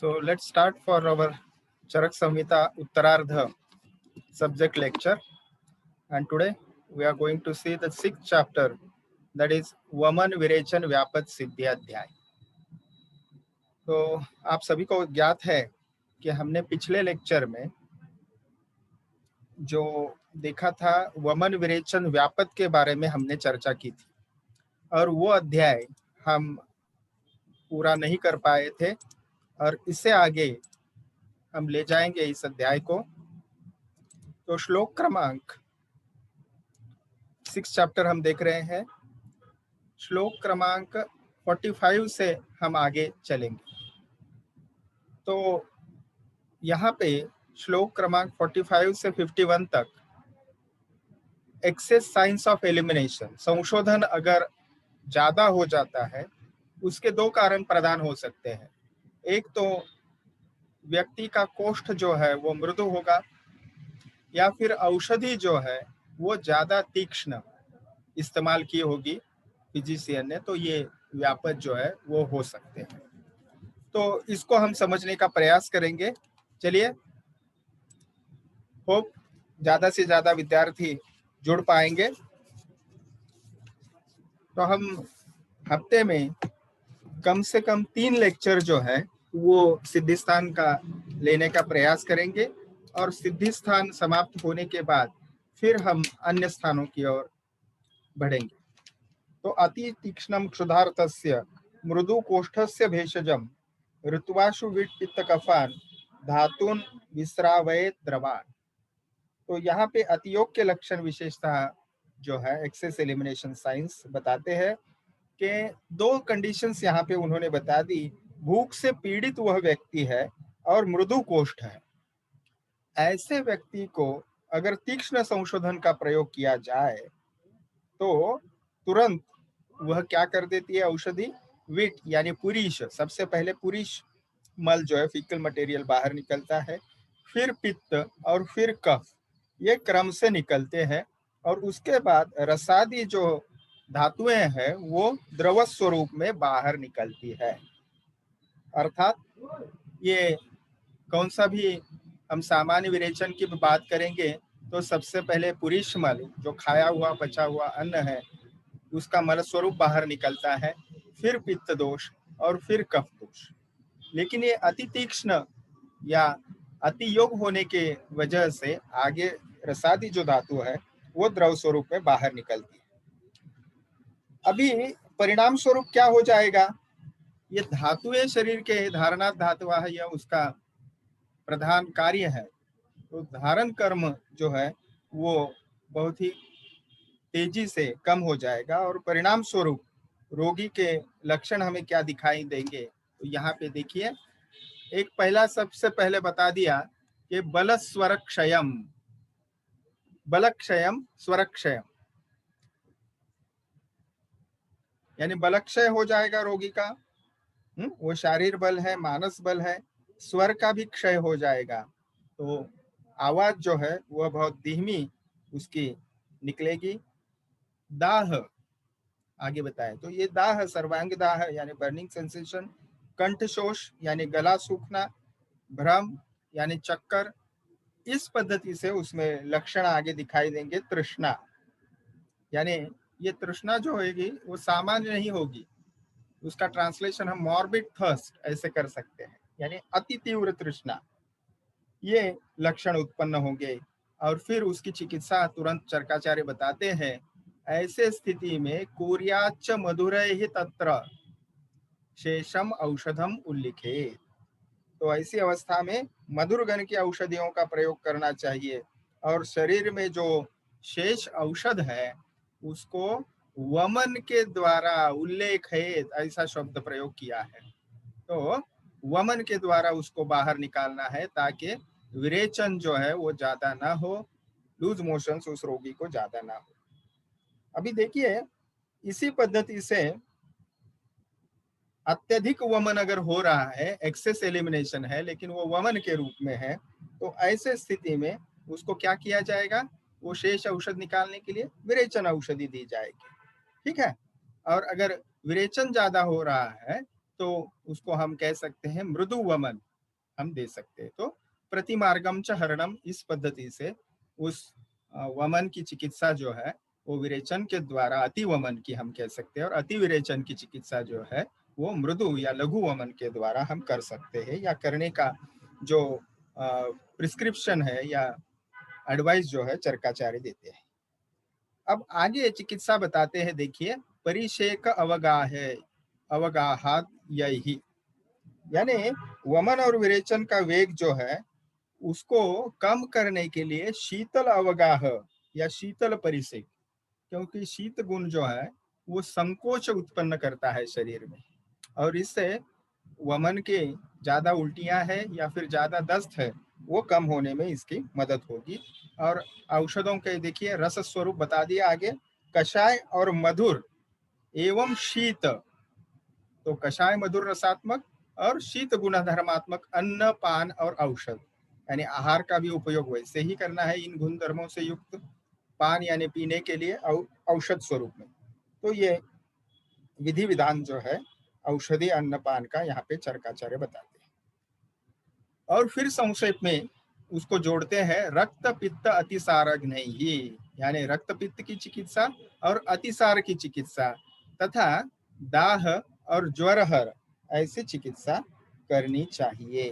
So let's start for our Charak Samhita Uttarardha subject lecture. And today we are going to see the sixth chapter, that is Vaman Virechan Vyapat Siddhyadhyay. तो आप सभी को ज्ञात है कि हमने पिछले लेक्चर में जो देखा था वमन विरेचन व्यापत के बारे में हमने चर्चा की थी और वो अध्याय हम पूरा नहीं कर पाए थे और इससे आगे हम ले जाएंगे इस अध्याय को। तो श्लोक क्रमांक 6 चैप्टर हम देख रहे हैं। श्लोक क्रमांक 45 से हम आगे चलेंगे। तो यहाँ पे श्लोक क्रमांक 45 से 51 तक एक्सेस साइंस ऑफ एलिमिनेशन, संशोधन अगर ज्यादा हो जाता है उसके दो कारण प्रदान हो सकते हैं। एक तो व्यक्ति का कोष्ठ जो है वो मृदु होगा या फिर औषधि जो है वो ज्यादा तीक्ष्ण इस्तेमाल की होगी फिजिशियन ने, तो ये व्यापत जो है वो हो सकते हैं। तो इसको हम समझने का प्रयास करेंगे। चलिए, होप ज्यादा से ज्यादा विद्यार्थी जुड़ पाएंगे। तो हम हफ्ते में कम से कम 3 लेक्चर जो है वो सिद्धि स्थान का लेने का प्रयास करेंगे और सिद्धि स्थान समाप्त होने के बाद फिर हम अन्य स्थानों की ओर बढ़ेंगे। तो अति तीक्ष्णम क्षुधार्थस्य मृदु कोष्ठस्य भेषजम ऋतुवाशु विट पित्त कफान धातुन विस्रावयेत द्रवान। तो यहाँ पे अतियोग के लक्षण विशेषता जो है एक्सेस एलिमिनेशन साइंस बताते हैं कि 2 कंडीशंस यहाँ पे उन्होंने बता दी। भूख से पीड़ित वह व्यक्ति है और मृदु कोष्ठ है। ऐसे व्यक्ति को अगर तीक्ष्ण संशोधन का प्रयोग किया जाए तो तुरंत वह क्या कर देती है औषधि, विट यानी पुरीश, सबसे पहले पुरीश मल जो है फीकल मटेरियल बाहर निकलता है, फिर पित्त और फिर कफ, ये क्रम से निकलते हैं और उसके बाद रसादी जो धातुएं हैं वो द्रव स्वरूप में बाहर निकलती है। अर्थात ये कौन सा भी हम सामान्य विरेचन की बात करेंगे तो सबसे पहले पुरीश मल जो खाया हुआ बचा हुआ अन्न है उसका मल स्वरूप बाहर निकलता है, फिर पित्त दोष और फिर कफ दोष। लेकिन ये अति तीक्ष्ण या अति योग होने के वजह से आगे रसादी जो धातु है वो द्रव स्वरूप में बाहर निकलती है। अभी परिणाम स्वरूप क्या हो जाएगा, ये धातुएं शरीर के धारणात् धातुवा है, यह उसका प्रधान कार्य है। तो धारण कर्म जो है वो बहुत ही तेजी से कम हो जाएगा और परिणाम स्वरूप रोगी के लक्षण हमें क्या दिखाई देंगे। तो यहाँ पे देखिए, एक पहला सबसे पहले बता दिया कि बल स्वर क्षयम, बल क्षयम स्वर क्षयम, यानी बल क्षय हो जाएगा रोगी का। वो शारीर बल है, मानस बल है, स्वर का भी क्षय हो जाएगा। तो आवाज जो है वह बहुत धीमी उसकी निकलेगी। दाह आगे बताए तो ये दाह सर्वांग दाह यानी बर्निंग सेंसेशन, कंठशोष यानी गला सूखना, भ्रम यानी चक्कर, इस पद्धति से उसमें लक्षण आगे दिखाई देंगे। तृष्णा यानी ये तृष्णा जो होगी वो सामान्य नहीं होगी, उसका ट्रांसलेशन हम मॉर्बिड थर्स्ट ऐसे कर सकते हैं, यानी अति तीव्र तृष्णा, ये लक्षण उत्पन्न होंगे। और फिर उसकी चिकित्सा तुरंत चरकाचार्य बताते हैं, ऐसे स्थिति में कुर्याच्च मधुरैः तत्र शेषम औषधम उल्लिखेत। तो ऐसी अवस्था में मधुर गण की औषधियों का प्रयोग करना चाहिए और शरीर में जो शेष औषध है उसको वमन के द्वारा उल्लेखेत ऐसा शब्द प्रयोग किया है। तो वमन के द्वारा उसको बाहर निकालना है ताकि विरेचन जो है वो ज्यादा ना हो, लूज मोशंस उस रोगी को ज्यादा ना हो। अभी देखिए, इसी पद्धति से अत्यधिक वमन अगर हो रहा है, एक्सेस एलिमिनेशन है लेकिन वो वमन के रूप में है, तो ऐसे स्थिति में उसको क्या किया जाएगा, वो शेष औषध निकालने के लिए विरेचन औषधि दी जाएगी। ठीक है। और अगर विरेचन ज्यादा हो रहा है तो उसको हम कह सकते हैं मृदु वमन हम दे सकते हैं। तो प्रतिमार्गम च हरणम, इस पद्धति से उस वमन की चिकित्सा जो है वो विरेचन के द्वारा, अति वमन की हम कह सकते हैं, और अति विरेचन की चिकित्सा जो है वो मृदु या लघु वमन के द्वारा हम कर सकते हैं, या करने का जो प्रिस्क्रिप्शन है या एडवाइस जो है चरकाचार्य देते हैं। अब आगे चिकित्सा बताते हैं, देखिए, परिशेक अवगाह अवगाहात यही, यानी वमन और विरेचन का वेग जो है उसको कम करने के लिए शीतल अवगाह या शीतल परिसेक, क्योंकि शीत गुण जो है वो संकोच उत्पन्न करता है शरीर में, और इससे वमन के ज्यादा उल्टियां है या फिर ज्यादा दस्त है वो कम होने में इसकी मदद होगी। और औषधों के देखिए रस स्वरूप बता दिया आगे, कषाय और मधुर एवं शीत, तो कषाय मधुर रसात्मक और शीत गुणधर्मात्मक अन्न पान और औषध, यानी आहार का भी उपयोग वैसे ही करना है इन गुण धर्मों से युक्त, पान यानी पीने के लिए औषध स्वरूप में। तो ये विधि विधान जो है औषधि अन्नपान का यहाँ पे चरकाचार्य बताते हैं। और फिर संक्षेप में उसको जोड़ते हैं रक्त पित्त अतिसारग्न ही, यानी रक्त पित्त की चिकित्सा और अतिसार की चिकित्सा तथा दाह और ज्वरहर ऐसी चिकित्सा करनी चाहिए।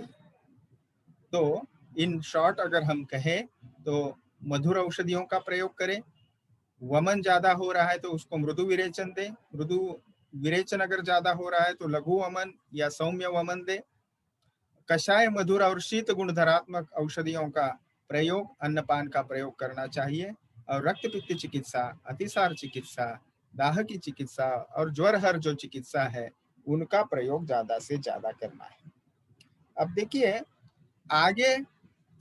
तो इन शॉर्ट अगर हम कहें तो मधुर औषधियों का प्रयोग करें, वमन ज्यादा हो रहा है तो उसको मृदु विरेचन दें, मृदु विरेचन अगर ज्यादा हो रहा है तो लघु वमन या सौम्य वमन दें, कषाय मधुर और शीत गुणधरात्मक औषधियों का प्रयोग, अन्नपान का प्रयोग करना चाहिए, और रक्त पित्त चिकित्सा, अतिसार चिकित्सा, दाह की चिकित्सा और ज्वरहर जो चिकित्सा है उनका प्रयोग ज्यादा से ज्यादा करना है। अब देखिए आगे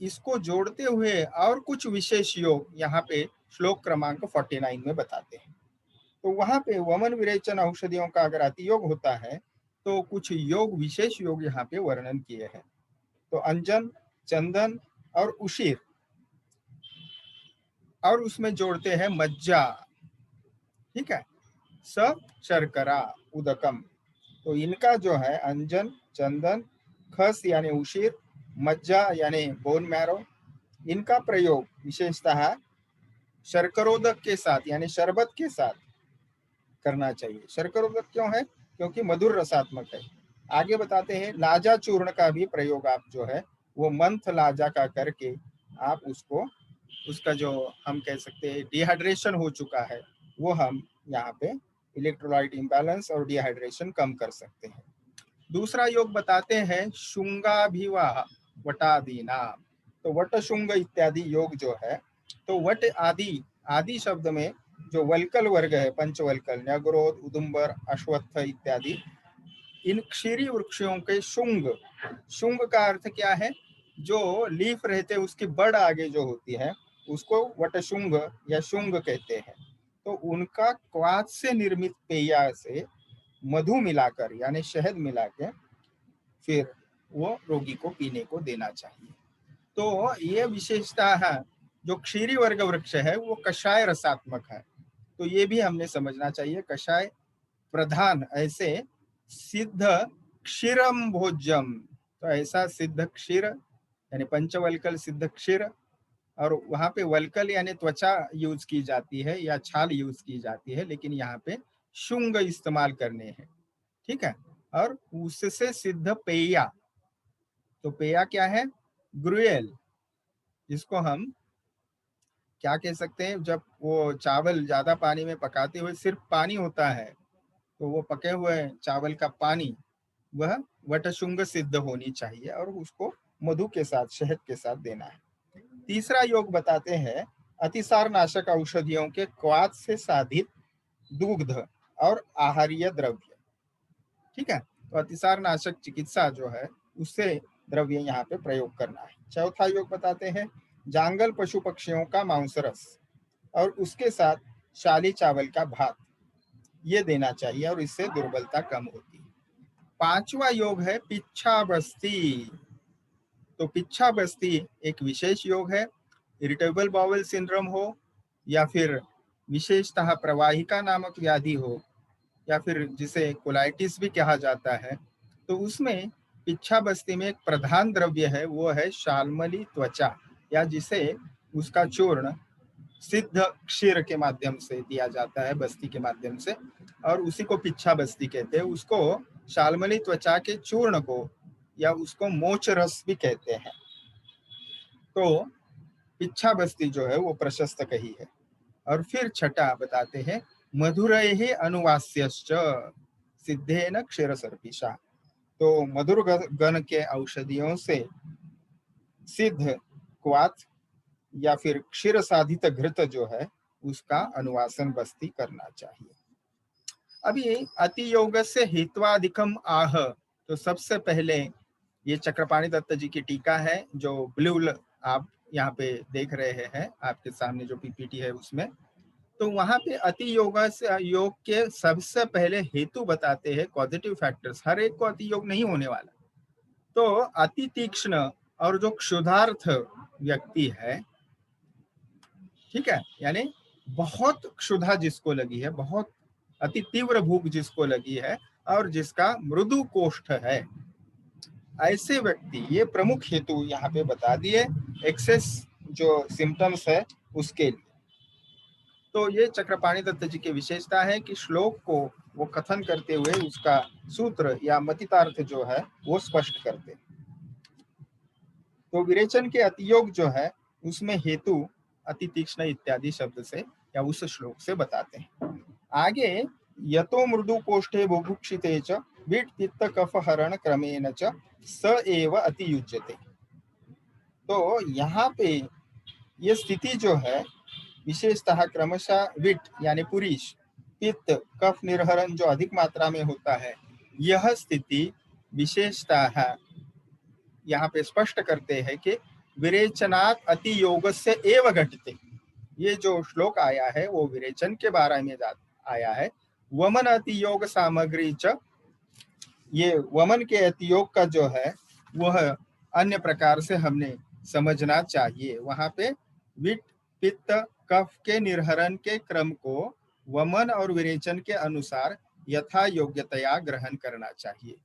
इसको जोड़ते हुए और कुछ विशेष योग यहाँ पे श्लोक क्रमांक 49 में बताते हैं। तो वहां पे वमन विरेचन औषधियों का अगर अतियोग होता है तो कुछ योग, विशेष योग यहाँ पे वर्णन किए हैं। तो अंजन, चंदन और उशीर, और उसमें जोड़ते हैं मज्जा, ठीक है, सब शर्करा उदकम। तो इनका जो है अंजन, चंदन, खस यानी उशीर, मज्जा यानी बोन मैरो, इनका प्रयोग विशेषतः शर्करोदक के साथ यानी शरबत के साथ करना चाहिए। शर्करोदक क्यों है? क्योंकि मधुर रसात्मक है। आगे बताते हैं लाजा चूर्ण का भी प्रयोग आप जो है वो मंथ लाजा का करके आप उसको, उसका जो हम कह सकते हैं डिहाइड्रेशन हो चुका है वो हम यहाँ पे इलेक्ट्रोलाइट इम्बैलेंस और डिहाइड्रेशन कम कर सकते हैं। दूसरा योग बताते हैं शुंगाभिवाह वटादीना। तो वट शुंग इत्यादि योग जो है, तो वट आदि, आदि शब्द में जो वल्कल वर्ग है, पंचवल्कल, न्यग्रोध, उदुम्बर, अश्वत्थ इत्यादि, इन क्षीरी वृक्षों के शुंग, शुंग का अर्थ क्या है? जो लीफ रहते हैं उसकी बड़ आगे जो होती है उसको वटशुंग या शुंग कहते हैं। तो उनका क्वाथ से निर्मित पेय से मधु मिलाकर यानी शहद मिला के फिर वो रोगी को पीने को देना चाहिए। तो ये विशेषता है, जो क्षीरी वर्ग वृक्ष है वो कषाय रसात्मक है, तो ये भी हमने समझना चाहिए। कषाय प्रधान, ऐसे सिद्ध क्षीरम भोज्यम, तो ऐसा सिद्ध क्षीर यानी पंचवल्कल सिद्ध क्षीर, और वहां पे वल्कल यानी त्वचा यूज की जाती है या छाल यूज की जाती है, लेकिन यहाँ पे शुंग इस्तेमाल करने हैं, ठीक है। और उससे सिद्ध पेया, तो पेया क्या है? ग्रुएल, जिसको हम क्या कह सकते हैं, जब वो चावल ज्यादा पानी में पकाते हुए सिर्फ पानी होता है तो वो पके हुए चावल का पानी वह वटशुंग सिद्ध होनी चाहिए और उसको मधु के साथ, शहद के साथ देना है। तीसरा योग बताते हैं अतिसार नाशक औषधियों के क्वाथ से साधित दुग्ध और आहार्य द्रव्य, ठीक है। तो अतिसार नाशक चिकित्सा जो है उससे द्रव्य यहाँ पे प्रयोग करना है। चौथा योग बताते हैं जांगल पशु पक्षियों का मांसरस और उसके साथ शाली चावल का भात, ये देना चाहिए और इससे दुर्बलता कम होती है। पांचवा योग है पिच्छा बस्ती। तो पिच्छा बस्ती एक विशेष योग है। इरिटेबल बाउल सिंड्रोम हो या फिर विशेषतः प्रवाहिका नामक व्याधि हो या फिर जिसे कोलाइटिस भी कहा जाता है, तो उसमें पिच्छा बस्ती में एक प्रधान द्रव्य है, वो है शाल्मली त्वचा, या जिसे उसका चूर्ण सिद्ध क्षीर के माध्यम से दिया जाता है, बस्ती के माध्यम से, और उसी को पिच्छा बस्ती कहते हैं। उसको शाल्मली त्वचा के चूर्ण को या उसको मोच रस भी कहते हैं। तो पिच्छा बस्ती जो है वो प्रशस्त कही है। और फिर छठा बताते हैं, मधुरैः अनुवास्यश्च सिद्धेन क्षीर सर्पिषा। तो मधुर गण के औषधियों से सिद्ध क्वाथ या फिर क्षीर साधित घृत जो है उसका अनुवासन बस्ती करना चाहिए। अभी अति योग से हित्वाधिकम आह, तो सबसे पहले ये चक्रपाणि दत्त जी की टीका है जो ब्लू आप यहाँ पे देख रहे हैं, आपके सामने जो पीपीटी है उसमें। तो वहां पे अति योग से योग के सबसे पहले हेतु बताते हैं, पॉजिटिव फैक्टर्स। हर एक को अति योग नहीं होने वाला। तो अति तीक्ष्ण और जो क्षुधार्थ व्यक्ति है, ठीक है, यानी बहुत क्षुधा जिसको लगी है, बहुत अति तीव्र भूख जिसको लगी है, और जिसका मृदु कोष्ठ है, ऐसे व्यक्ति, ये प्रमुख हेतु यहाँ पे बता दिए एक्सेस जो सिम्टम्स है उसके लिए। तो ये चक्रपाणि दत्त जी की विशेषता है कि श्लोक को वो कथन करते हुए उसका सूत्र या मतितार्थ जो है वो स्पष्ट करते। तो विरेचन के अतियोग जो है उसमें हेतु अति तीक्ष्ण इत्यादि शब्द से या उस श्लोक से बताते हैं। आगे यतो मृदु कोष्ठे बुभुक्षिते च विट पित्त कफ हरण क्रमेण च स एव अति युज्यते। तो यहाँ पे ये स्थिति जो है विशेषतः क्रमशः विट यानी पुरीश, पित्त कफ निर्हरण जो अधिक मात्रा में होता है, यह स्थिति विशेषतः यहाँ पे स्पष्ट करते हैं कि विरेचनात् अति योग से एव घटते। ये जो श्लोक आया है वो विरेचन के बारे में आया है। वमन अति योग सामग्री च, ये वमन के अति योग का जो है वह अन्य प्रकार से हमने समझना चाहिए। वहां पे विट पित्त कफ के निर्हरण के क्रम को वमन और विरेचन के अनुसार यथा योग्यतया ग्रहण करना चाहिए।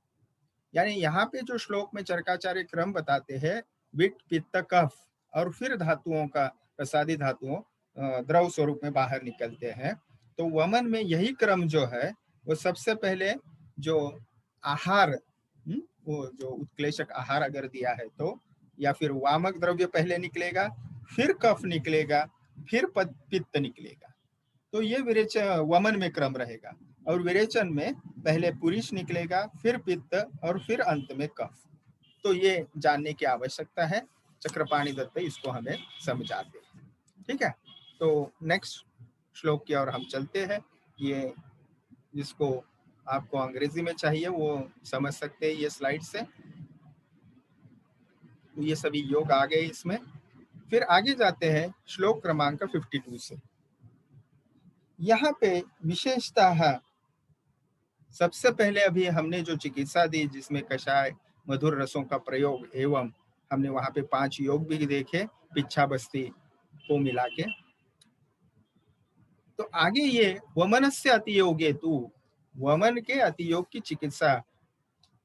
यानी यहाँ पे जो श्लोक में चरकाचार्य क्रम बताते हैं, विट पित्त कफ, और फिर धातुओं का, प्रसादी धातुओं द्रव स्वरूप में बाहर निकलते हैं। तो वमन में यही क्रम जो है वो सबसे पहले जो आहार, वो जो उत्क्लेशक आहार अगर दिया है तो, या फिर वामक द्रव्य पहले निकलेगा, फिर कफ निकलेगा, फिर पित्त निकलेगा। तो ये विरेचन वमन में क्रम रहेगा। और विरेचन में पहले पुरुष निकलेगा, फिर पित्त, और फिर अंत में कफ। तो ये जानने की आवश्यकता है, चक्रपाणि दत्त इसको हमें समझाते हैं। ठीक है, तो नेक्स्ट श्लोक की ओर हम चलते हैं। ये जिसको आपको अंग्रेजी में चाहिए वो समझ सकते हैं ये स्लाइड से। तो ये सभी योग आ गए इसमें। फिर आगे जाते हैं श्लोक क्रमांक 52 से। यहाँ पे विशेषतः सबसे पहले अभी हमने जो चिकित्सा दी जिसमें कषाय मधुर रसों का प्रयोग एवं हमने वहां पे 5 योग भी देखे पिच्छा बस्ती को मिला के। तो आगे ये वमनस्य अतियोगे तु, वमन के अतियोग की चिकित्सा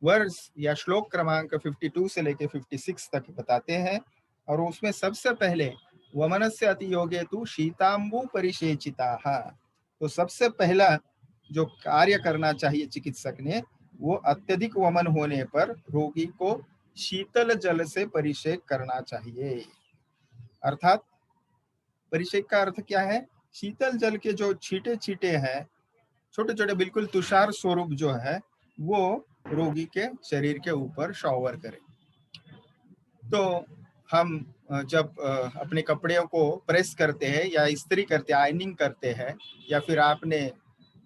वर्ष या श्लोक क्रमांक 52 से लेके 56 तक बताते हैं। और उसमें सबसे पहले वमनस्य अतियोगे तु शीतांबु परिशेचिताः। तो सबसे पहला जो कार्य करना चाहिए चिकित्सक ने, वो अत्यधिक वमन होने पर रोगी को शीतल जल से परिषेक करना चाहिए। अर्थात परिषेक का अर्थ क्या है? शीतल जल के जो छींटे छींटे हैं, छोटे छोटे बिल्कुल तुषार स्वरूप जो है, वो रोगी के शरीर के ऊपर शॉवर करें। तो हम जब अपने कपड़ों को प्रेस करते हैं या इस्त्री करते हैं, आयरनिंग करते हैं, या फिर आपने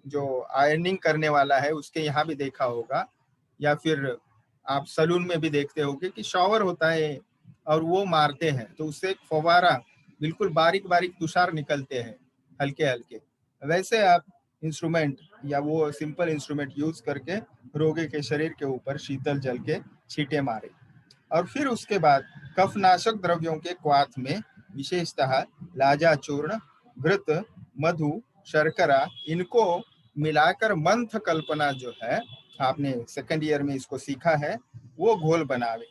जो आयरनिंग करने वाला है उसके यहाँ भी देखा होगा, या फिर आप सलून में भी देखते होगे कि शॉवर होता है और वो मारते हैं तो उससे एक फव्वारा, बिल्कुल बारीक बारीक तुषार निकलते हैं हल्के हल्के। वैसे आप इंस्ट्रूमेंट या वो सिंपल इंस्ट्रूमेंट यूज करके रोगी के शरीर के ऊपर शीतल जल के छींटे मारे। और फिर उसके बाद कफनाशक द्रव्यों के क्वाथ में विशेषतः लाजा चूर्ण, घृत, मधु, शर्करा, इनको मिलाकर मंथ कल्पना जो है, आपने सेकंड ईयर में इसको सीखा है, वो घोल बनावे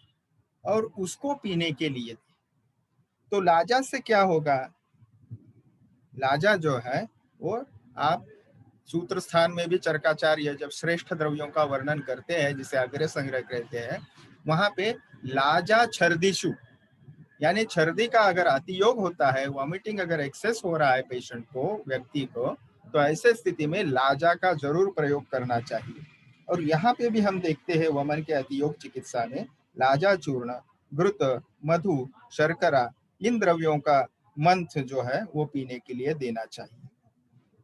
और उसको पीने के लिए दे। तो लाजा से क्या होगा, लाजा जो है वो आप सूत्र स्थान में भी चरकाचार्य जब श्रेष्ठ द्रव्यों का वर्णन करते हैं, जिसे अग्र संग्रह कहते हैं, वहां पे लाजा छर्दिशु, यानी छर्दी का अगर अतियोग होता है, वॉमिटिंग अगर एक्सेस हो रहा है पेशेंट को, व्यक्ति को, तो ऐसे स्थिति में लाजा का जरूर प्रयोग करना चाहिए। और यहाँ पे भी हम देखते हैं वमन के अतियोग चिकित्सा में लाजा चूर्ण, घृत, मधु, शर्करा, इन द्रव्यों का मंथ जो है वो पीने के लिए देना चाहिए।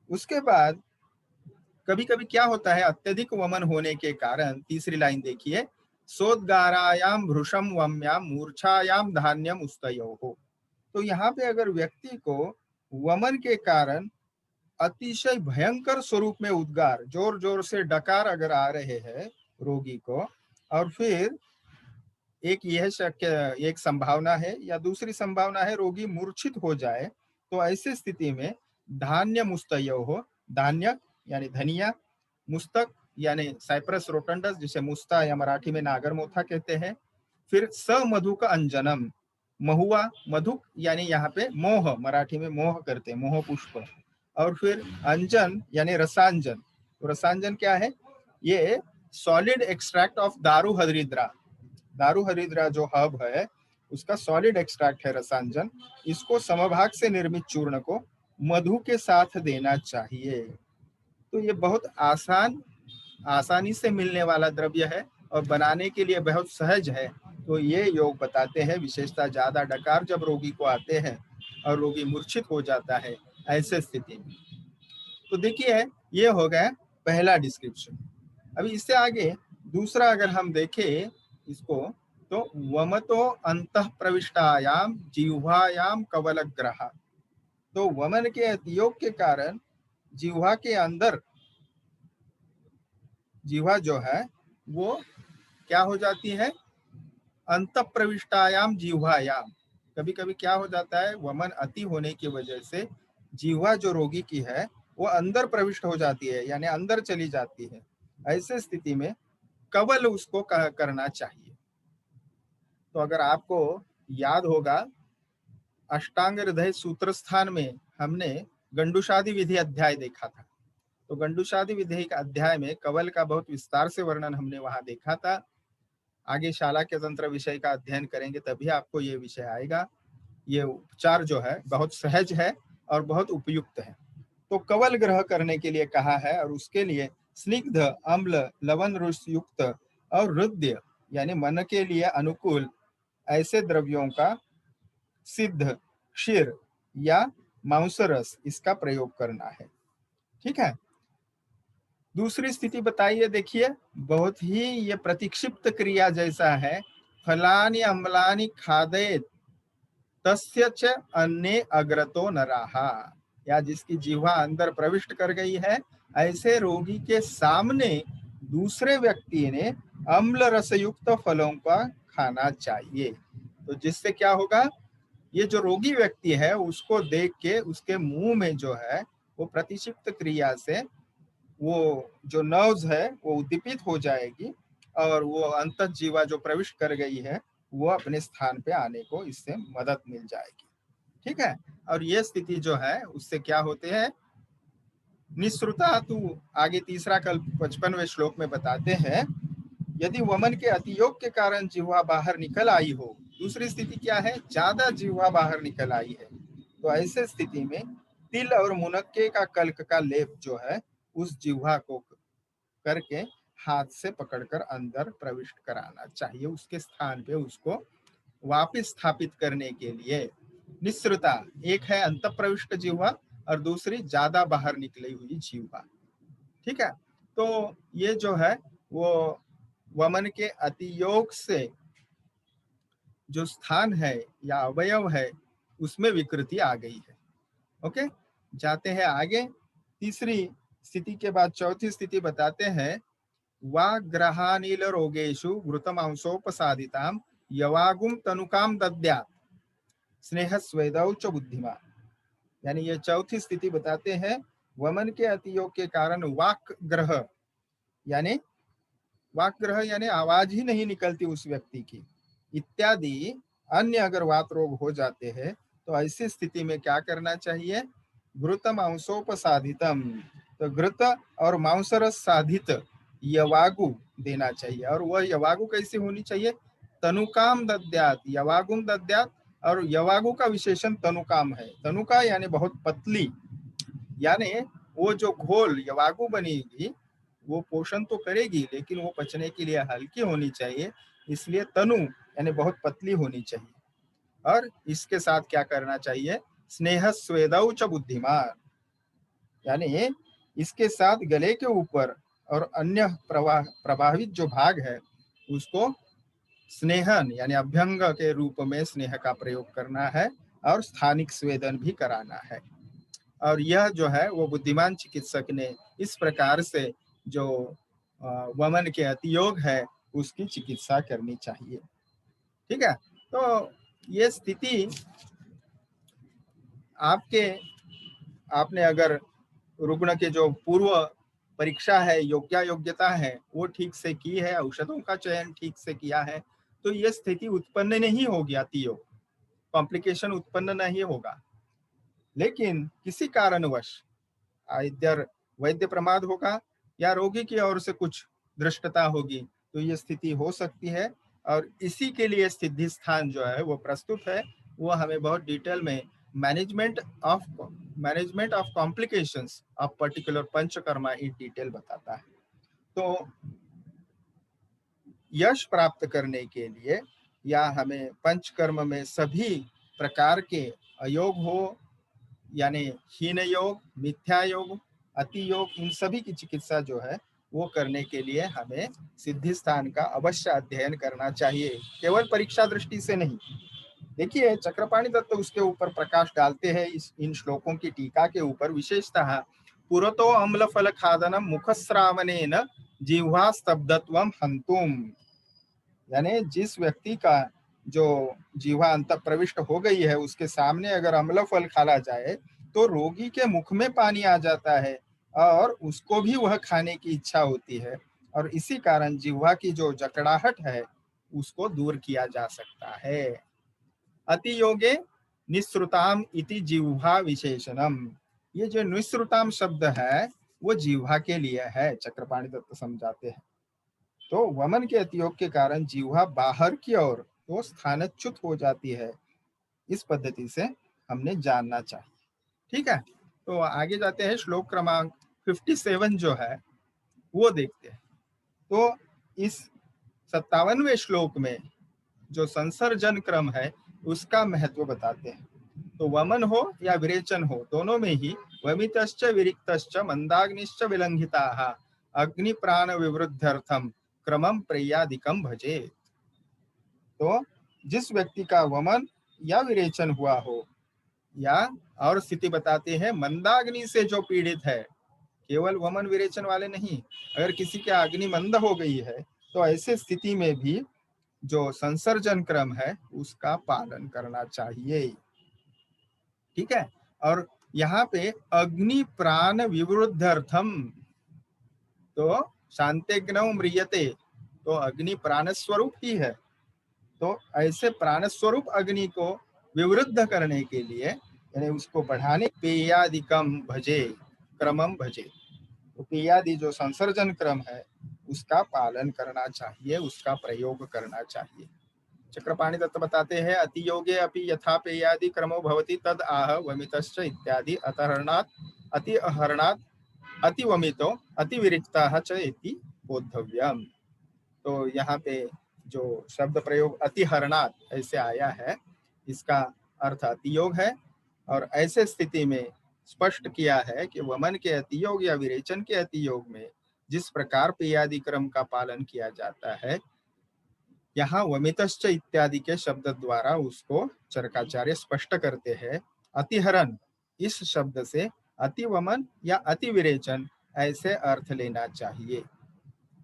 उसके बाद कभी कभी क्या होता है, अत्यधिक वमन होने के कारण, तीसरी लाइन देखिए, सोदगारायाम भृशम वम्याम मूर्छायाम धान्यम उस्तयो हो। तो यहाँ पे अगर व्यक्ति को वमन के कारण अतिशय भयंकर स्वरूप में उद्गार, जोर जोर से डकार अगर आ रहे हैं रोगी को, और फिर एक यह शक्य, एक संभावना है, या दूसरी संभावना है रोगी मूर्छित हो जाए, तो ऐसी स्थिति में धान्य मुस्तयो हो, धान्य यानी धनिया, मुस्तक यानी साइप्रस रोटंडस जिसे मुस्ता या मराठी में नागरमोथा कहते हैं, फिर स मधुक अंजनम, महुआ, मधुक यानी यहाँ पे मोह, मराठी में मोह करते हैं, मोह पुष्प, और फिर अंजन यानी रसांजन। तो रसांजन क्या है, ये सॉलिड एक्सट्रैक्ट ऑफ दारू हरिद्रा, दारू हरिद्रा जो हब है उसका सॉलिड एक्सट्रैक्ट है रसांजन, इसको समभाग से निर्मित चूर्ण को मधु के साथ देना चाहिए। तो ये बहुत आसानी से मिलने वाला द्रव्य है और बनाने के लिए बहुत सहज है। तो ये योग बताते हैं, विशेषता ज्यादा डकार जब रोगी को आते हैं और रोगी मूर्छित हो जाता है ऐसे स्थिति में। तो देखिए ये हो गया पहला डिस्क्रिप्शन। अभी इससे आगे दूसरा अगर हम देखें इसको, तो वमतो अंतः प्रविष्टायाम जिह्वायाम कवलग्रह। तो वमन के अतियोग के कारण जिह्वा के अंदर, जिह्वा जो है वो क्या हो जाती है, अंत प्रविष्टायाम जिह्वायाम। कभी कभी क्या हो जाता है, वमन अति होने की वजह से जिह्वा जो रोगी की है वो अंदर प्रविष्ट हो जाती है, यानी अंदर चली जाती है। ऐसे स्थिति में कवल उसको करना चाहिए। तो अगर आपको याद होगा, अष्टांग हृदय सूत्र स्थान में हमने गंडुशादि विधि अध्याय देखा था। तो गंडुशादि विधि का अध्याय में कवल का बहुत विस्तार से वर्णन हमने वहां देखा था। आगे शाला के तंत्र विषय का अध्ययन करेंगे तभी आपको ये विषय आएगा। ये उपचार जो है बहुत सहज है और बहुत उपयुक्त है। तो कवल ग्रह करने के लिए कहा है, और उसके लिए स्निग्ध, अम्ल, लवण रस युक्त और हृदय यानी मन के लिए अनुकूल ऐसे द्रव्यों का सिद्ध, क्षीर या मांसरस इसका प्रयोग करना है। ठीक है। दूसरी स्थिति बताइए, देखिए बहुत ही ये प्रतिक्षिप्त क्रिया जैसा है। फलानि अम्लानि खादेत तस्य च अन्य अग्रतो न रहा, या जिसकी जीवा अंदर प्रविष्ट कर गई है, ऐसे रोगी के सामने दूसरे व्यक्ति ने अम्ल रसयुक्त फलों का खाना चाहिए। तो जिससे क्या होगा, ये जो रोगी व्यक्ति है उसको देख के उसके मुंह में जो है वो प्रतिक्षिप्त क्रिया से वो जो नर्व्स है वो उद्दीपित हो जाएगी, और वो अंतः जीवा जो प्रविष्ट कर गई है वो अपने स्थान पे आने को इससे मदद मिल जाएगी। ठीक है। और ये स्थिति जो है उससे क्या होते हैं, निःसृता तू, आगे तीसरा कल 55वें श्लोक में बताते हैं, यदि वमन के अतियोग के कारण जिह्वा बाहर निकल आई हो। दूसरी स्थिति क्या है, ज्यादा जिह्वा बाहर निकल आई है, तो ऐसे स्थिति में तिल और मुनक्के का कल्क का लेप जो है उस जिह्वा को करके हाथ से पकड़कर अंदर प्रविष्ट कराना चाहिए, उसके स्थान पे उसको वापस स्थापित करने के लिए। निःसृता एक है अंत प्रविष्ट जिह्वा और दूसरी ज्यादा बाहर निकली हुई जिह्वा। ठीक है। तो ये जो है वो वमन के अतियोग से जो स्थान है या अवयव है उसमें विकृति आ गई है। ओके, जाते हैं आगे। तीसरी स्थिति के बाद चौथी स्थिति बताते हैं, वाग्रहानील रोगेशु घृतमांसोपसादिताम यवागुम तनुकाम दद्यात् स्नेह स्वेदौ च बुद्धिमान। यानी ये चौथी स्थिति बताते हैं, वमन के अतियोग के कारण वाक ग्रह यानी वाक ग्रह यानी आवाज ही नहीं निकलती उस व्यक्ति की, इत्यादि अन्य अगर वात रोग हो जाते हैं तो ऐसी स्थिति में क्या करना चाहिए? घृत मांसोपसाधितम, तो घृत और मांसरस साधित यवागु देना चाहिए। और वह यवागु कैसी होनी चाहिए? तनुकाम दद्यात, यवागुम दद्यात। और यवागु का विशेषण तनुकाम है। तनुका यानी बहुत पतली, यानी वो जो घोल यवागु बनेगी वो पोषण तो करेगी लेकिन वो पचने के लिए हल्की होनी चाहिए, इसलिए तनु यानी बहुत पतली होनी चाहिए। और इसके साथ क्या करना चाहिए? स्नेह स्वेदौ च बुद्धिमान, यानी इसके साथ गले के ऊपर और अन्य प्रभावित जो भाग है उसको स्नेहन यानी अभ्यंग के रूप में स्नेह का प्रयोग करना है और स्थानिक स्वेदन भी कराना है। और यह जो है वो बुद्धिमान चिकित्सक ने इस प्रकार से जो वमन के अतियोग है उसकी चिकित्सा करनी चाहिए। ठीक है, तो ये स्थिति आपने अगर रुग्ण के जो पूर्व परीक्षा है, योग्यता है, वो ठीक से की है, औषधों का चयन ठीक से किया है, तो ये स्थिति उत्पन्न नहीं होगी, अतियोग कॉम्प्लिकेशन उत्पन्न नहीं होगा। लेकिन किसी कारणवश इधर वैद्य प्रमाद होगा या रोगी की ओर से कुछ दृष्टता होगी तो ये स्थिति हो सकती है। और इसी के लिए सिद्धि स्थान जो है वो प्रस्तुत है, वो हमें बहुत डिटेल में management of complications of particular panchakarma in detail बताता है। तो यश प्राप्त करने के लिए या हमें पंचकर्म में सभी प्रकार के अयोग हो, यानी हीन योग, मिथ्या योग, अति योग, इन सभी की चिकित्सा जो है वो करने के लिए हमें सिद्धि स्थान का अवश्य अध्ययन करना चाहिए, केवल परीक्षा दृष्टि से नहीं। देखिए चक्रपाणि दत्त उसके ऊपर प्रकाश डालते हैं इन श्लोकों की टीका के ऊपर, विशेषतः पुरतो अम्ल फल खादनम मुखस्रावनेन जिह्वा स्तब्धत्वम हंतुम, यानी जिस व्यक्ति का जो जीवा अंत प्रविष्ट हो गई है उसके सामने अगर अम्ल फल खाला जाए तो रोगी के मुख में पानी आ जाता है और उसको भी वह खाने की इच्छा होती है, और इसी कारण जिह्वा की जो जकड़ाहट है उसको दूर किया जा सकता है। अति योगे निःसृताम इति जिह्वा विशेषणम, ये जो निःसृताम शब्द है वो जिह्वा के लिए है, चक्रपाणि दत्त समझाते हैं। तो वमन के अतियोग के कारण जीवा बाहर की ओर तो स्थानच्युत हो जाती है, इस पद्धति से हमने जानना चाहिए। ठीक है, तो आगे जाते हैं, श्लोक क्रमांक 57 जो है वो देखते हैं। तो इस 57वें श्लोक में जो संसर्जन क्रम है उसका महत्व बताते हैं। तो वमन हो या विरेचन हो, दोनों में ही वमितश्च विरिक्तश्च मंदाग्निश्च विलंघिताः अग्नि प्राण विवृद्ध्यर्थम क्रमम प्रेयादिकम भजे। तो जिस व्यक्ति का वमन या विरेचन हुआ हो, या और स्थिति बताते हैं मंदाग्नि से जो पीड़ित है, केवल वमन विरेचन वाले नहीं, अगर किसी की अग्नि मंद हो गई है तो ऐसे स्थिति में भी जो संसर्जन क्रम है उसका पालन करना चाहिए। ठीक है, और यहाँ पे अग्नि प्राण विवृद्धर्थम, तो शांतिग्नौ म्रियते, तो अग्नि प्राण स्वरूप ही है, तो ऐसे प्राण स्वरूप अग्नि को विवृद्ध करने के लिए यानी उसको बढ़ाने पेयादिकम भजे, क्रमम भजे, तो पेयादि जो संसर्जन क्रम है उसका पालन करना चाहिए, उसका प्रयोग करना चाहिए। चक्रपाणि दत्त बताते हैं अति योगे अपि यथा पेयादि क्रमो भवति तद आह वमितश्च इत्यादि अतहरणात् अति अहरणात् अति वमितो अति विरिक्ताः च इति बोद्धव्यम। तो यहाँ पे जो शब्द प्रयोग अतिहरणात् ऐसे आया है, इसका अर्थ अतियोग है, और ऐसे स्थिति में स्पष्ट किया है कि वमन के अतियोग या विरेचन के अतियोग में जिस प्रकार पेयादि क्रम का पालन किया जाता है, यहाँ वमितश्च इत्यादि के शब्द द्वारा उसको चरकाचार्य स्पष्ट करते हैं। अतिहरण इस शब्द से अति वमन या अति विरेचन ऐसे अर्थ लेना चाहिए।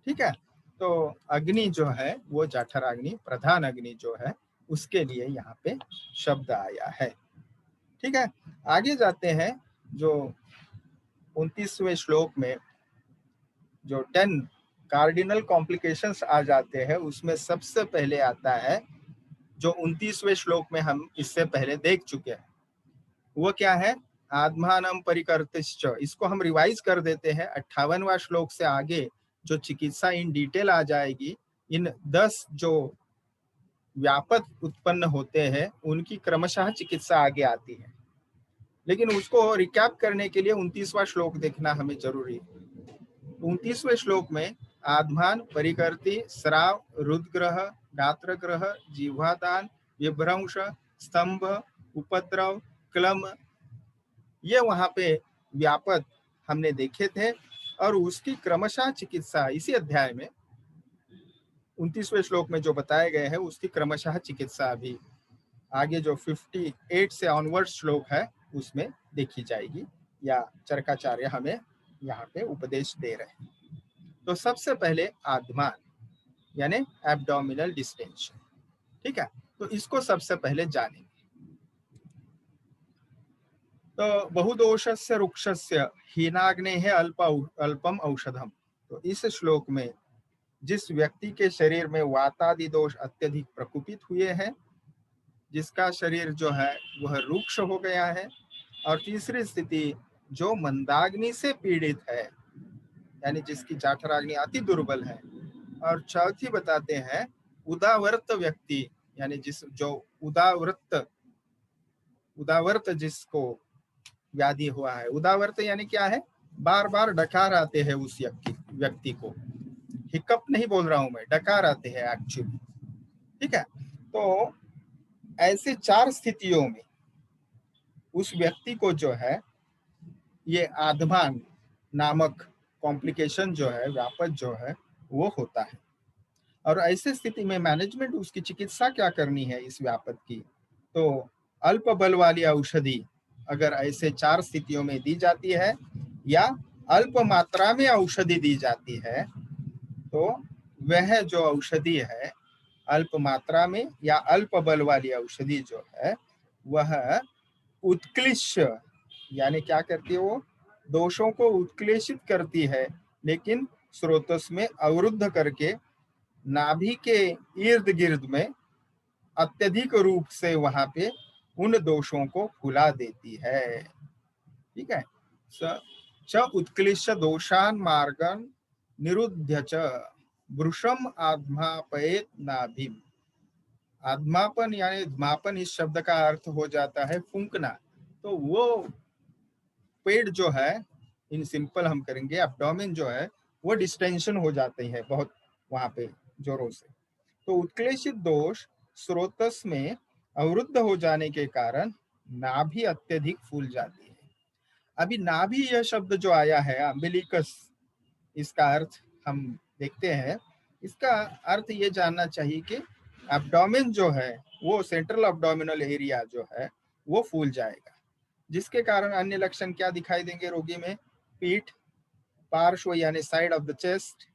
ठीक है, तो अग्नि जो है वो जाठराग्नि, प्रधान अग्नि जो है उसके लिए यहाँ पे शब्द आया है। ठीक है, आगे जाते हैं, जो 29वें श्लोक में जो 10 कार्डिनल कॉम्प्लिकेशंस आ जाते हैं, उसमें सबसे पहले आता है जो 29वें श्लोक में हम इससे पहले देख चुके हैं। वो क्या है? आत्मानम परिकर्तिश्च। इसको हम रिवाइज कर देते हैं। 58वां श्लोक से आगे जो चिकित्सा इन डिटेल आ जाएगी, इन 10 जो व्यापक उत्पन्न होते हैं उनकी क्रमशः चिकित्सा आगे आती है, लेकिन उसको रिकैप करने के लिए 29वां श्लोक देखना हमें जरूरी है। 29वें श्लोक में आत्मान, परिकर्ति, श्राव, रुद्रग्रह, गात्रग्रह, जिह्वादान, विभ्रंश, स्तंभ, उपद्रव, क्लम, ये वहां पे व्यापक हमने देखे थे और उसकी क्रमशः चिकित्सा इसी अध्याय में 29वें श्लोक में जो बताए गए हैं उसकी क्रमशः चिकित्सा अभी आगे जो 58 से ऑनवर्ड श्लोक है उसमें देखी जाएगी, या चरकाचार्य हमें यहाँ पे उपदेश दे रहे हैं। तो सबसे पहले आत्मान यानी एब्डोमिनल डिस्टेंशन, ठीक है, तो इसको सबसे पहले जानेंगे। तो बहुदोषस्य रुक्षस्य हीनाग्नेः अल्पम औषधम। तो इस श्लोक में जिस व्यक्ति के शरीर में वातादि दोष अत्यधिक प्रकोपित हुए हैं, जिसका शरीर जो है वह रुक्ष हो गया है, और तीसरी स्थिति जो मंदाग्नि से पीड़ित है यानी जिसकी जाठराग्नि अति दुर्बल है, और चौथी बताते हैं उदावर्त व्यक्ति यानी जिस जो उदावर्त जिसको व्याधि हुआ है। उदावर्त यानी क्या है? बार बार डकार आते हैं उस व्यक्ति को, हिकअप नहीं बोल रहा हूं मैं, डकार आते हैं एक्चुअली, ठीक है। तो ऐसे 4 स्थितियों में उस व्यक्ति को जो है ये आधमान नामक कॉम्प्लिकेशन जो है, व्यापक जो है वो होता है। और ऐसे स्थिति में मैनेजमेंट, उसकी चिकित्सा क्या करनी है इस व्यापक की? तो अल्प बल वाली औषधि अगर ऐसे 4 स्थितियों में दी जाती है या अल्प मात्रा में औषधि दी जाती है, तो वह जो औषधि है अल्प मात्रा में या अल्प बल वाली औषधि जो है वह उत्क्लिष्ट यानी क्या करती है? वो दोषों को उत्क्लेशित करती है, लेकिन स्रोतस में अवरुद्ध करके नाभि के इर्द गिर्द में अत्यधिक रूप से वहां पे उन दोषों को फुला देती है, ठीक है। च उत्क्लिष्ट दोषान मार्गन निरुद्ध च वृषम आध्मापयेत नाभिम। आध्मापन यानी धमापन, इस शब्द का अर्थ हो जाता है फूंकना। तो वो पेट जो है, इन सिंपल हम करेंगे, एब्डोमेन जो है वो डिस्टेंशन हो जाते हैं बहुत वहां पे जोरों से। तो उत्क्लेशित दोष स्रोतस में अवरुद्ध हो जाने के कारण नाभि अत्यधिक फूल जाती है। अभी नाभि यह शब्द जो आया है अम्बिलिकस, इसका अर्थ हम देखते हैं। इसका अर्थ ये जानना चाहिए कि एब्डोमेन जो है वो सेंट्रल एब्डोमिनल एरिया जो है वो फूल जाएगा, जिसके कारण अन्य लक्षण क्या दिखाई देंगे रोगी में? पीठ, पार्श्व यानी साइड ऑफ द चेस्ट,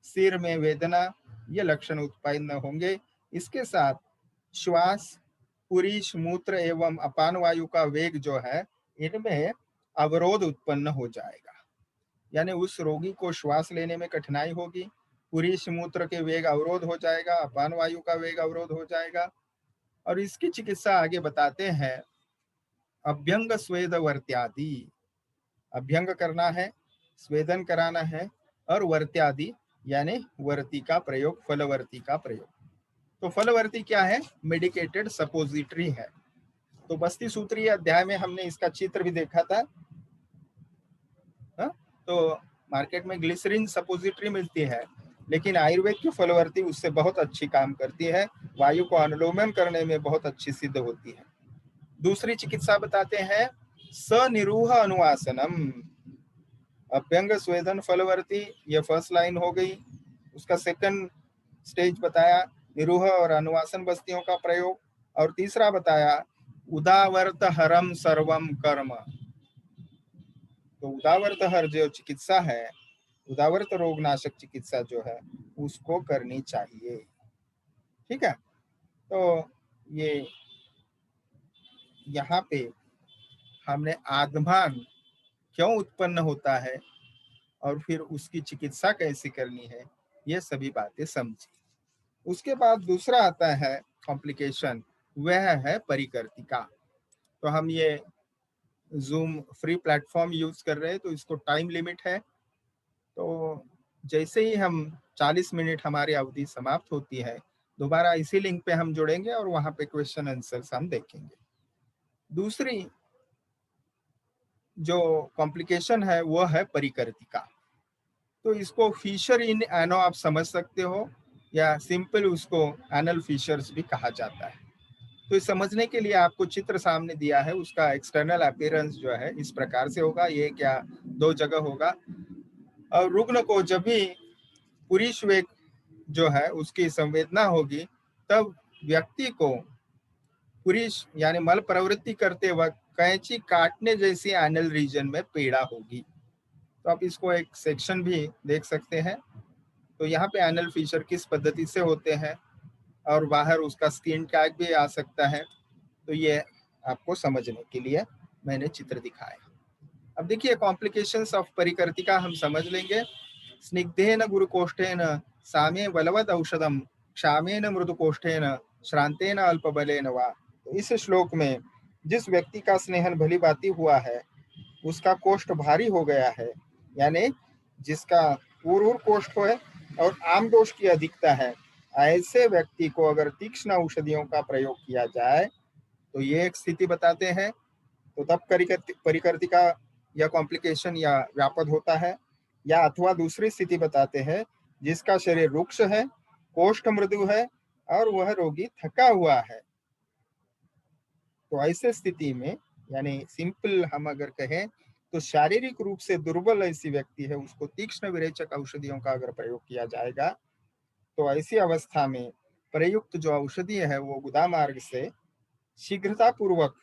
सिर में वेदना, ये लक्षण उत्पन्न होंगे। इसके साथ श्वास, पुरीश, मूत्र एवं अपान वायु का वेग जो है इनमें अवरोध उत्पन्न हो जाएगा, यानी उस रोगी को श्वास लेने में कठिनाई होगी, पुरीश मूत्र के वेग अवरोध हो जाएगा, अपान वायु का वेग अवरोध हो जाएगा। और इसकी चिकित्सा आगे बताते हैं अभ्यंग स्वेद वर्त्यादि। अभ्यंग करना है, स्वेदन कराना है, और वर्त्यादि यानी वर्ती का प्रयोग, फलवर्ती का प्रयोग। तो फलवर्ती क्या है? मेडिकेटेड सपोजिटरी है। तो बस्ती सूत्रीय अध्याय में हमने इसका चित्र भी देखा था। तो मार्केट में ग्लिसरीन सपोजिटरी मिलती है, लेकिन आयुर्वेद की फलवर्ती उससे बहुत अच्छी काम करती है, वायु को अनुलोमन करने में बहुत अच्छी सिद्ध होती है। दूसरी चिकित्सा बताते हैं सनिरूह अनुवासनम। अभ्यंग स्वेदन फलवर्ती, ये फर्स्ट लाइन हो गई। उसका सेकंड स्टेज बताया निरूह और अनुवासन बस्तियों का प्रयोग, और तीसरा बताया उदावर्त हरम सर्वम कर्म। तो उदावर्त हर जो चिकित्सा है, उदावर्त रोग नाशक चिकित्सा जो है उसको करनी चाहिए, ठीक है। तो ये यहाँ पे हमने आत्मान क्यों उत्पन्न होता है और फिर उसकी चिकित्सा कैसे करनी है ये सभी बातें समझी। उसके बाद दूसरा आता है कॉम्प्लिकेशन, वह है परिकर्तिका। तो हम ये जूम फ्री प्लेटफॉर्म यूज कर रहे हैं, तो इसको टाइम लिमिट है। तो जैसे ही हम 40 मिनट हमारी अवधि समाप्त होती है, दोबारा इसी लिंक पे हम जुड़ेंगे और वहां पे क्वेश्चन आंसर्स हम देखेंगे। दूसरी जो कॉम्प्लिकेशन है वो है परिकर्तिका। तो इसको फिशर इन एनो आप समझ सकते हो, या सिंपल उसको एनल फिशर्स भी कहा जाता है। तो इस समझने के लिए आपको चित्र सामने दिया है, उसका एक्सटर्नल अपीयरेंस जो है इस प्रकार से होगा। ये क्या दो जगह होगा, और रुग्ण को जब भी पुरुष वेग जो है उसकी संवेदना होगी, तब व्यक्ति को पुरुष यानी मल प्रवृत्ति करते वक्त कैंची काटने जैसी एनल रीजन में पीड़ा होगी। तो आप इसको एक सेक्शन भी देख सकते हैं। तो यहाँ पे एनल फिशर किस पद्धति से होते हैं, और बाहर उसका स्किन टैग भी आ सकता है। तो ये आपको समझने के लिए मैंने चित्र दिखाया। अब देखिए कॉम्प्लिकेशंस ऑफ परिकर्तिका हम समझ लेंगे। स्निग्धेन गुरुकोष्ठेन सामे बलवद औषधम क्षामेन मृदुकोष्ठेन श्रांतेन अल्पबलेन वा। तो इस श्लोक में जिस व्यक्ति का स्नेहन भली भांति हुआ है उसका कोष्ठ भारी हो गया है, यानी जिसका पूर्व कोष्ठ है और आम दोष की अधिकता है, ऐसे व्यक्ति को अगर तीक्ष्ण औषधियों का प्रयोग किया जाए तो ये एक स्थिति बताते हैं। तो तब परिकर्तिका या कॉम्प्लिकेशन या व्यापद होता है। या अथवा दूसरी स्थिति बताते हैं, जिसका शरीर रुक्ष है, कोष्ठ मृदु है और वह रोगी थका हुआ है। तो ऐसे स्थिति में, यानी सिंपल हम अगर कहें तो शारीरिक रूप से दुर्बल ऐसी व्यक्ति है, उसको तीक्ष्ण विरेचक औषधियों का अगर प्रयोग किया जाएगा, तो ऐसी अवस्था में प्रयुक्त जो औषधि है वो गुदा मार्ग से शीघ्रता पूर्वक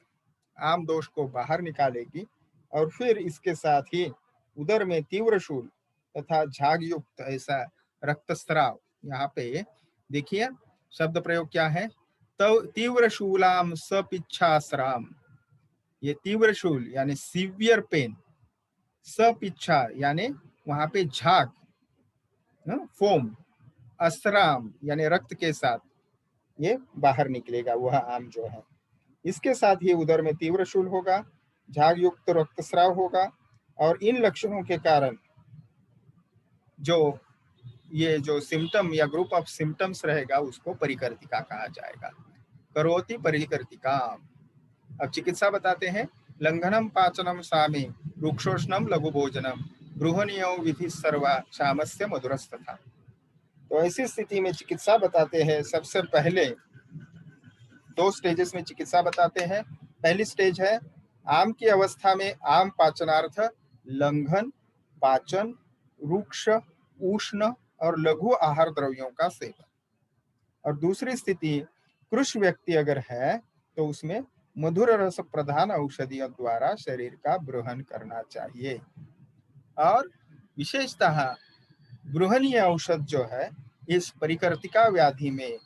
आम दोष को बाहर निकालेगी, और फिर इसके साथ ही उदर में तीव्र शूल तथा झाग युक्त ऐसा रक्तस्राव। यहाँ पे देखिए शब्द प्रयोग क्या है, तो तीव्र शूलाम सपिच्छास्राम। ये तीव्र शूल यानी सीवियर पेन, सपिच्छा यानी वहां पे झाग, फोम, अस्राम यानी रक्त के साथ ये बाहर निकलेगा वह आम जो है। इसके साथ ही उदर में तीव्र शूल होगा, झाग युक्त रक्तस्राव होगा, और इन लक्षणों के कारण जो ये जो सिम्टम या ग्रुप ऑफ सिम्टम्स रहेगा उसको परिकर्तिका कहा जाएगा। करोति परिकर्तिका। अब चिकित्सा बताते हैं, लंघनम पाचनम सामे रुक्षोष्णम लघु भोजनम गृहनियो विधि सर्वा शामस्य मधुरस्तथा। तो ऐसी स्थिति में चिकित्सा बताते हैं, सबसे पहले दो स्टेजेस में चिकित्सा बताते हैं। पहली स्टेज है आम की अवस्था में आम पाचनार्थ लंघन, पाचन, रुक्ष, उष्ण और लघु आहार द्रव्यों का सेवन। और दूसरी स्थिति कृश व्यक्ति अगर है तो उसमें मधुर रस प्रधान औषधियों द्वारा शरीर का ब्रूहन करना चाहिए। और विशेषतः ब्रूहनीय औषध जो है इस परिकर्तिका व्याधि में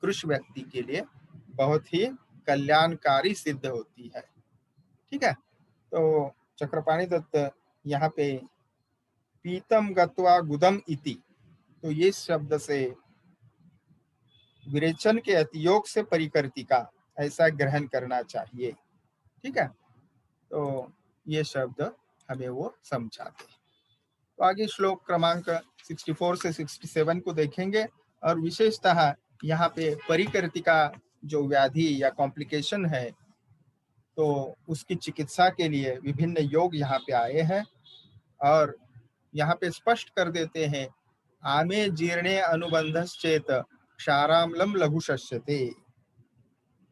कृश व्यक्ति के लिए बहुत ही कल्याणकारी सिद्ध होती है। ठीक है। तो चक्रपाणी दत्त यहाँ पे पीतम गत्वा गुदम इति, तो ये शब्द से विरेचन के अतियोग से परिकर्तिका ऐसा ग्रहण करना चाहिए। ठीक है। तो ये शब्द हमें वो समझाते हैं। तो आगे श्लोक क्रमांक 64 से 67 को देखेंगे, और विशेषतः यहाँ पे परिकर्तिका जो व्याधि या कॉम्प्लिकेशन है, तो उसकी चिकित्सा के लिए विभिन्न योग यहाँ पे आए हैं। और यहाँ पे स्पष्ट कर देते हैं, आमे जीर्णे अनुबंधश्चेत क्षाराम्लम लघु शस्यते,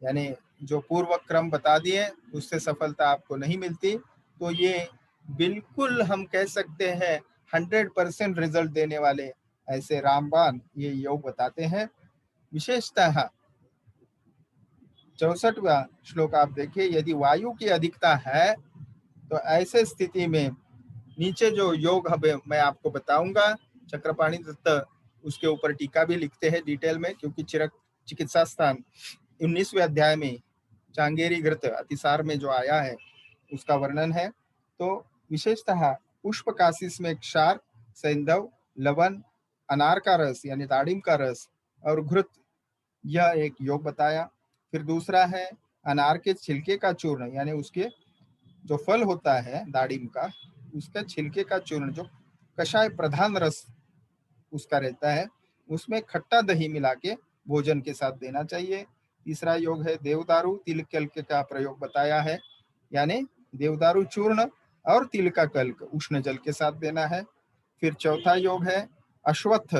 यानी जो पूर्व क्रम बता दिए उससे सफलता आपको नहीं मिलती, तो ये बिल्कुल हम कह सकते हैं 100% रिजल्ट देने वाले ऐसे रामबाण ये योग बताते हैं। विशेषतः 64वां श्लोक आप देखिए, यदि वायु की अधिकता है तो ऐसे स्थिति में नीचे जो योग मैं आपको बताऊंगा, चक्रपाणी दत्त उसके ऊपर टीका भी लिखते हैं डिटेल में, क्योंकि चिकित्सा स्थान 19वें अध्याय में चांगेरी घृत अतिसार में जो आया है उसका वर्णन है। तो विशेषतः पुष्प काशिस में क्षार, सैंधव, लवण अनार का रस यानी दाड़िम का रस और घृत, यह एक योग बताया। फिर दूसरा है अनार के छिलके का चूर्ण, यानी उसके जो फल होता है दाड़िम का, उसका छिलके का चूर्ण जो कषाय प्रधान रस उसका रहता है, उसमें खट्टा दही मिला के भोजन के साथ देना चाहिए। तीसरा योग है देवदारू तिल कल्क का प्रयोग बताया है, यानी देवदारू चूर्ण और तिल का कल्क उष्ण जल के साथ देना है। फिर चौथा योग है अश्वत्थ,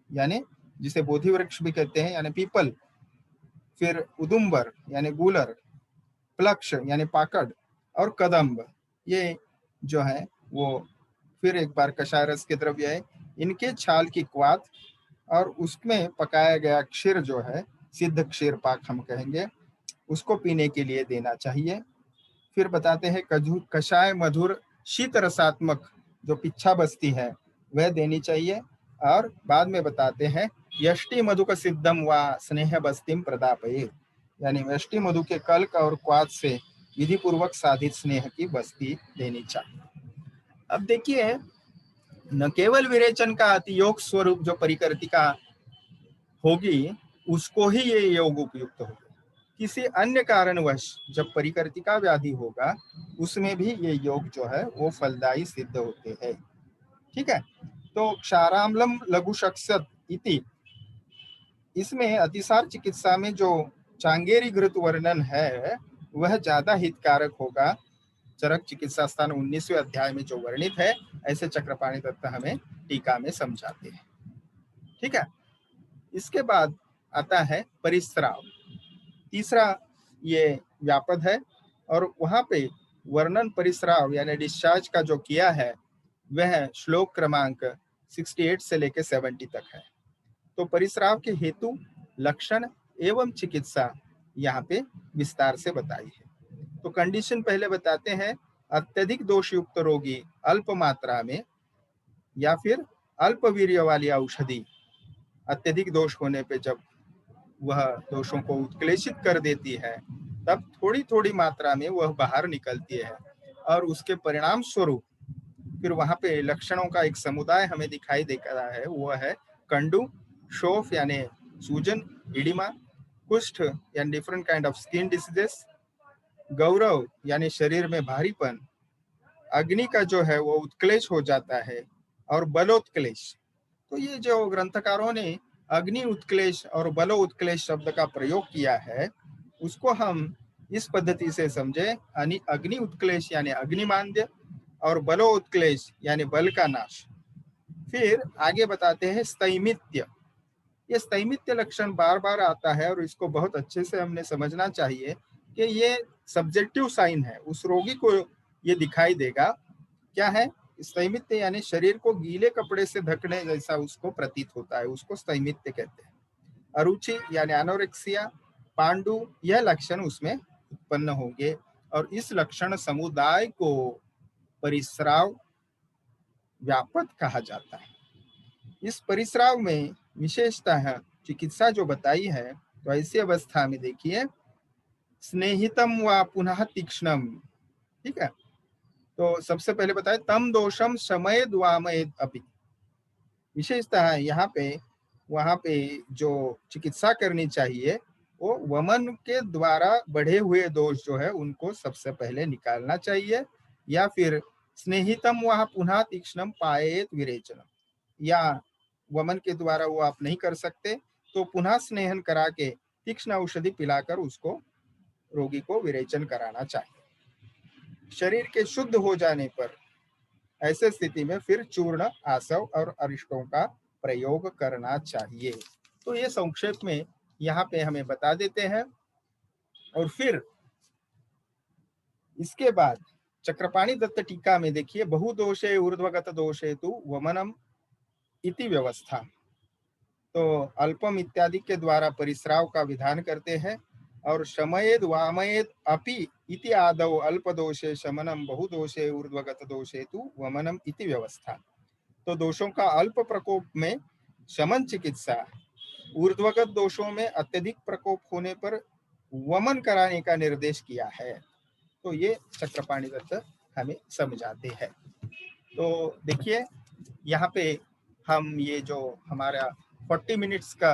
यानी जिसे बोधि वृक्ष भी कहते हैं, यानी पीपल। फिर उदुम्बर यानी गूलर, प्लक्ष यानी पाकड़ और कदम्ब, ये जो है वो फिर एक बार कषाय रस के द्रव्य है। इनके छाल की क्वाथ और उसमें पकाया गया क्षीर जो है, सिद्ध क्षीर पाक हम कहेंगे, उसको पीने के लिए देना चाहिए। फिर बताते हैं कषाय मधुर शीत रसात्मक जो पिच्छा बस्ती है वह देनी चाहिए। और बाद में बताते हैं यष्टि मधु का सिद्धम व स्नेह बस्तिम प्रदापये, यानी यष्टि मधु के कल्क और क्वाथ से विधि पूर्वक साधित स्नेह की बस्ती देनी चाहिए। अब देखिए, न केवल विरेचन का अतियोग स्वरूप जो परिकर्तिका होगी उसको ही ये योग उपयुक्त होगा, किसी अन्य कारणवश जब परिकर्तिका व्याधि होगा उसमें भी ये योग जो है वो फलदायी सिद्ध होते हैं। ठीक है, तो क्षाराम्लम लघु शक्षत इति, इसमें अतिसार चिकित्सा में जो चांगेरी घृत वर्णन है वह ज्यादा हितकारक होगा। चरक चिकित्सा स्थान 19वें अध्याय में जो वर्णित है, ऐसे चक्रपाणि दत्त हमें टीका में समझाते हैं। ठीक है, इसके बाद आता है परिस्राव, तीसरा ये व्यापद है, और वहां पे वर्णन परिस्राव यानी डिस्चार्ज का जो किया है वह श्लोक क्रमांक 68 से लेकर 70 तक है। तो परिस्राव के हेतु, लक्षण एवं चिकित्सा यहाँ पे विस्तार से बताई है। तो कंडीशन पहले बताते हैं, अत्यधिक दोष युक्त रोगी अल्प मात्रा में या फिर अल्प वीर्य वाली औषधि अत्यधिक दोष होने पे जब वह दोषों को उत्क्लेशित कर देती है तब थोड़ी थोड़ी मात्रा में वह बाहर निकलती है, और उसके परिणाम स्वरूप फिर वहां पे लक्षणों का एक समुदाय हमें दिखाई दे रहा है। वो है कंडू, शोफ यानी सूजन, इडिमा, कुष्ठ यानी different kind of skin diseases, गौरव यानी शरीर में भारीपन, अग्नि का जो है वो उत्क्लेश हो जाता है, और बलोत्क्लेश। तो ये जो ग्रंथकारों ने अग्नि उत्क्लेश और बलो उत्क्लेश शब्द का प्रयोग किया है उसको हम इस पद्धति से समझे, अग्नि उत्क्लेश यानी अग्निमांद्य और बलो उत्क्लेश यानी बल का नाश। फिर आगे बताते हैं स्थैमित्य। ये स्थैमित्य लक्षण बार बार आता है और इसको बहुत अच्छे से हमने समझना चाहिए कि ये सब्जेक्टिव साइन है, उस रोगी को ये दिखाई देगा। क्या है स्थैमित्य? यानी शरीर को गीले कपड़े से ढकने जैसा उसको प्रतीत होता है, उसको स्थैमित्य कहते हैं। अरुचि यानी एनोरेक्सिया, पांडु, यह लक्षण उसमें उत्पन्न होंगे, और इस लक्षण समुदाय को परिस्राव व्यापक कहा जाता है। इस परिस्राव में विशेषतः चिकित्सा जो बताई है, तो ऐसी अवस्था में देखिए स्नेहितम व पुनः तीक्ष्णम। ठीक है, तो सबसे पहले बताए तम दोषम शमयेद वामयेद अपि। विशेषतः यहाँ पे वहां पे जो चिकित्सा करनी चाहिए वो वमन के द्वारा बढ़े हुए दोष जो है उनको सबसे पहले निकालना चाहिए, या फिर स्नेहितम वह पुनः तीक्ष्णम पायेत विरेचनम, या वमन के द्वारा वो आप नहीं कर सकते तो पुनः स्नेहन करा के तीक्ष्ण औषधि पिलाकर उसको रोगी को विरेचन कराना चाहिए। शरीर के शुद्ध हो जाने पर ऐसे स्थिति में फिर चूर्ण, आसव और अरिष्टों का प्रयोग करना चाहिए। तो ये संक्षेप में यहाँ पे हमें बता देते हैं। और फिर इसके बाद चक्रपाणि दत्त टीका में देखिए, बहुदोषे ऊर्ध्वगत दोषे तु वमनम इति व्यवस्था। तो अल्पम इत्यादि के द्वारा परिस्राव का विधान करते हैं, और शमयेद वामयेद अपि इति आदौ अल्प दोषे शमनम बहुदोषे ऊर्ध्वगत दोषे तु वमनम इति व्यवस्था। तो दोषों का अल्प प्रकोप में शमन चिकित्सा, ऊर्ध्वगत दोषों में अत्यधिक प्रकोप होने पर वमन कराने का निर्देश किया है। तो ये चक्रपाणि दत्त हमें समझाते हैं। तो देखिए यहाँ पे हम ये जो हमारा 40 मिनट्स का